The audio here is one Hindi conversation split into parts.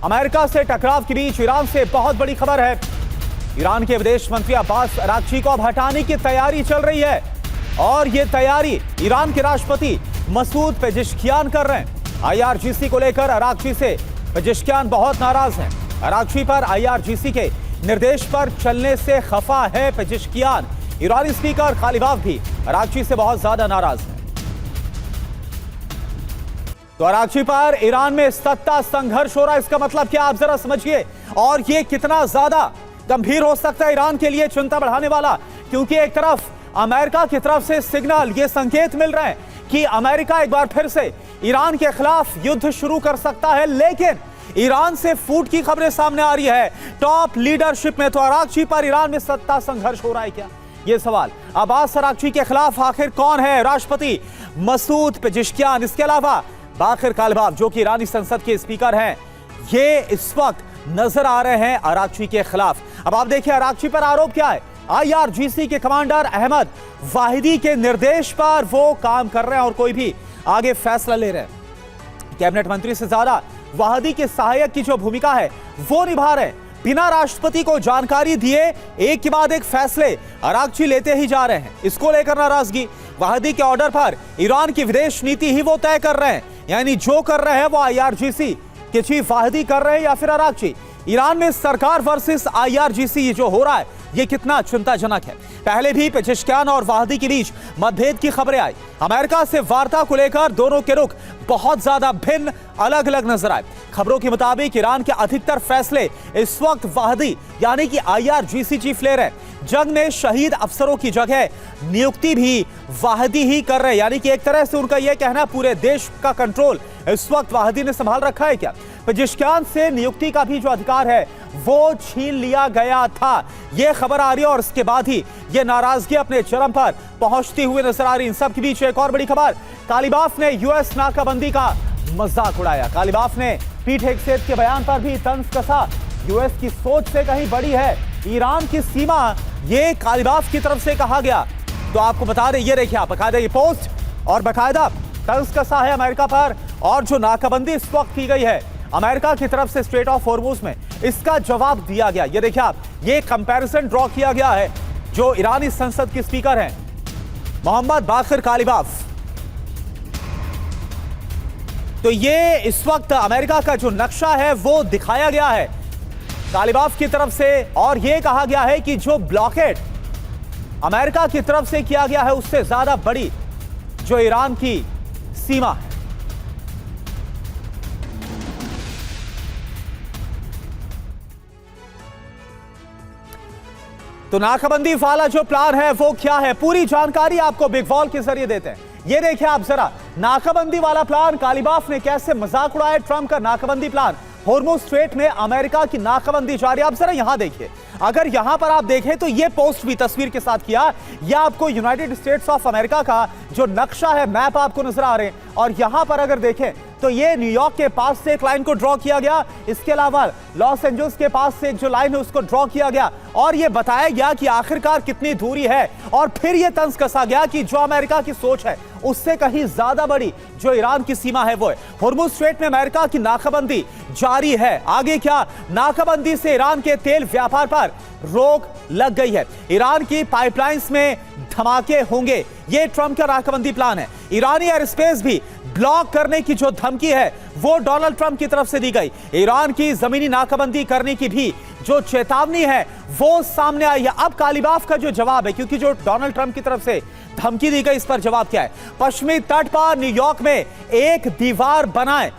अमेरिका से टकराव के बीच ईरान से बहुत बड़ी खबर है। ईरान के विदेश मंत्री अब्बास अरागची को अब हटाने की तैयारी चल रही है और यह तैयारी ईरान के राष्ट्रपति मसूद पेजेश्कियान कर रहे हैं। आईआरजीसी को लेकर अरागची से पेजेश्कियान बहुत नाराज हैं। अरागची पर आईआरजीसी के निर्देश पर चलने से खफा है पेजेश्कियान। ईरानी स्पीकर कालिबाफ भी अरागची से बहुत ज्यादा नाराज है। तो अरागची पर ईरान में सत्ता संघर्ष हो रहा है, इसका मतलब क्या आप जरा समझिए। और ये कितना ज्यादा गंभीर हो सकता है ईरान के लिए, चिंता बढ़ाने वाला, क्योंकि एक तरफ अमेरिका की तरफ से सिग्नल, ये संकेत मिल रहे हैं कि अमेरिका एक बार फिर से ईरान के खिलाफ युद्ध शुरू कर सकता है, लेकिन ईरान से फूट की खबरें सामने आ रही है टॉप लीडरशिप में। तो अरागची पर ईरान में सत्ता संघर्ष हो रहा है क्या, ये सवाल। अब्बास अरागची के खिलाफ आखिर कौन है? राष्ट्रपति मसूद पेजेश्कियान, इसके अलावा बाखर कालिबाफ जो कि ईरानी संसद के स्पीकर हैं, ये इस वक्त नजर आ रहे हैं अरागची के खिलाफ। अब आप देखिए अरागची पर आरोप क्या है। आईआरजीसी के कमांडर अहमद वाहिदी के निर्देश पर वो काम कर रहे हैं और कोई भी आगे फैसला ले रहे हैं। कैबिनेट मंत्री से ज्यादा वाहिदी के सहायक की जो भूमिका है वो निभा रहे हैं। बिना राष्ट्रपति को जानकारी दिए एक के बाद एक फैसले अरागची लेते ही जा रहे हैं। इसको लेकर नाराजगी, वाहिदी के ऑर्डर पर ईरान की विदेश नीति ही वो तय कर रहे हैं, यानी जो कर रहे हैं वो आईआरजीसी के चीफ वाहिदी कर रहे हैं या फिर अरागची। ईरान में सरकार वर्सेस आईआरजीसी जो हो रहा है ये कितना चिंताजनक है। पहले भी पेजेश्कियान और वाहिदी के बीच मतभेद की खबरें आई। अमेरिका से वार्ता को लेकर दोनों के रुख बहुत ज्यादा भिन्न, अलग अलग नजर आए। खबरों के मुताबिक ईरान के अधिकतर फैसले इस वक्त वाहिदी यानी कि आईआरजीसी चीफ ले रहे हैं। जंग में शहीद अफसरों की जगह नियुक्ति भी वाहिदी ही कर रहे हैं, यानी कि एक तरह से उनका यह कहना पूरे देश का कंट्रोल इस वक्त वाहिदी ने संभाल रखा है क्या। पेजेश्कियान से नियुक्ति का भी जो अधिकार है वो छीन लिया गया था, यह खबर आ रही है और इसके बाद ही यह नाराजगी अपने चरम पर पहुंचती हुई नजर आ रही। इन सब के बीच एक और बड़ी खबर, कालिबाफ ने यूएस नाकाबंदी का मजाक उड़ाया। कालिबाफ ने पीट हेगसेथ के बयान पर भी तंज कसा। यूएस की सोच से कहीं बड़ी है ईरान की सीमा, ये कालिबाफ की तरफ से कहा गया। तो आपको बता दें, ये देखिए आप बकायदा ये पोस्ट और बकायदा तंज कसा है अमेरिका पर। और जो नाकाबंदी इस वक्त की गई है अमेरिका की तरफ से स्ट्रेट ऑफ हॉर्मुज में, इसका जवाब दिया गया। ये देखिए आप, ये कंपैरिजन ड्रॉ किया गया है जो ईरानी संसद के स्पीकर हैं मोहम्मद बाखर कालिबाफ। तो ये इस वक्त अमेरिका का जो नक्शा है वो दिखाया गया है कालिबाफ की तरफ से और यह कहा गया है कि जो ब्लॉकेड अमेरिका की तरफ से किया गया है उससे ज्यादा बड़ी जो ईरान की सीमा है। तो नाकाबंदी वाला जो प्लान है वो क्या है, पूरी जानकारी आपको बिग वॉल के जरिए देते हैं। ये देखिए आप जरा, नाकाबंदी वाला प्लान कालिबाफ ने कैसे मजाक उड़ाया। ट्रंप का नाकाबंदी प्लान, हॉर्मुज स्ट्रेट में अमेरिका की नाकाबंदी जारी। आप जरा यहां देखिए, अगर यहां पर आप देखें तो ये पोस्ट भी तस्वीर के साथ किया। यह आपको यूनाइटेड स्टेट्स ऑफ अमेरिका का जो नक्शा है, मैप आपको नजर आ रहे हैं। और यहां पर अगर देखें तो ये न्यूयॉर्क के पास से एक लाइन को ड्रॉ किया गया, इसके अलावा लॉस एंजल्स के पास से एक जो लाइन है उसको ड्रॉ किया गया और ये बताया गया कि आखिरकार कितनी दूरी है। और फिर यह तंज कसा गया कि जो अमेरिका की सोच है उससे कहीं ज्यादा बड़ी जो ईरान की सीमा है वो है। हॉर्मुज स्ट्रेट में अमेरिका की नाकाबंदी जारी है। आगे क्या, नाकाबंदी से ईरान के तेल व्यापार पर रोक लग गई है। ईरान की पाइपलाइंस में धमाके होंगे, यह ट्रंप का नाकाबंदी प्लान है। ईरानी एयर स्पेस भी ब्लॉक करने की जो धमकी है वो डोनाल्ड ट्रंप की तरफ से दी गई। ईरान की जमीनी नाकाबंदी करने की भी जो चेतावनी है वो सामने आई है। अब कालिबाफ का जो जवाब है, क्योंकि जो डोनाल्ड ट्रंप की तरफ से धमकी दी गई, इस पर जवाब क्या है। पश्चिमी तट पर न्यूयॉर्क में एक दीवार बनाए,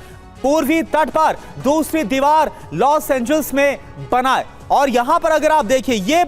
पूर्वी तट पर दूसरी दीवार लॉस एंजल्स में बनाए। और यहां पर अगर आप देखिए ये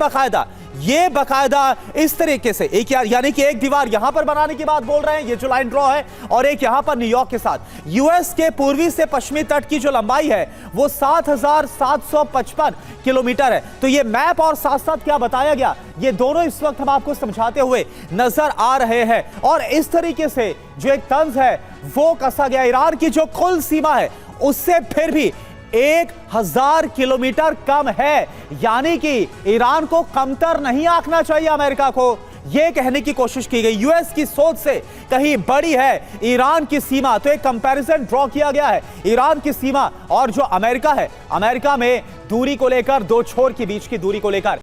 बकायदा इस तरीके से एक यानी कि एक दीवार यहां पर बनाने की बात बोल रहे हैं, ये जो लाइन ड्रॉ है, और एक यहां पर न्यूयॉर्क के साथ। यूएस के पूर्वी से पश्चिमी तट की जो लंबाई है वो 7,755 किलोमीटर है। तो ये मैप और साथ साथ क्या बताया गया, ये दोनों इस वक्त हम आपको समझाते हुए नजर आ रहे हैं। और इस तरीके से जो एक तंज है वो कसा गया। ईरान की जो कुल सीमा है उससे फिर भी 1000 किलोमीटर कम है, यानी कि ईरान को कमतर नहीं आंकना चाहिए अमेरिका को। यह कहने की कोशिश की गई यूएस की सोच से कहीं बड़ी है ईरान की सीमा। तो एक कंपैरिजन ड्रॉ किया गया है ईरान की सीमा और जो अमेरिका है, अमेरिका में दूरी को लेकर, दो छोर के बीच की दूरी को लेकर।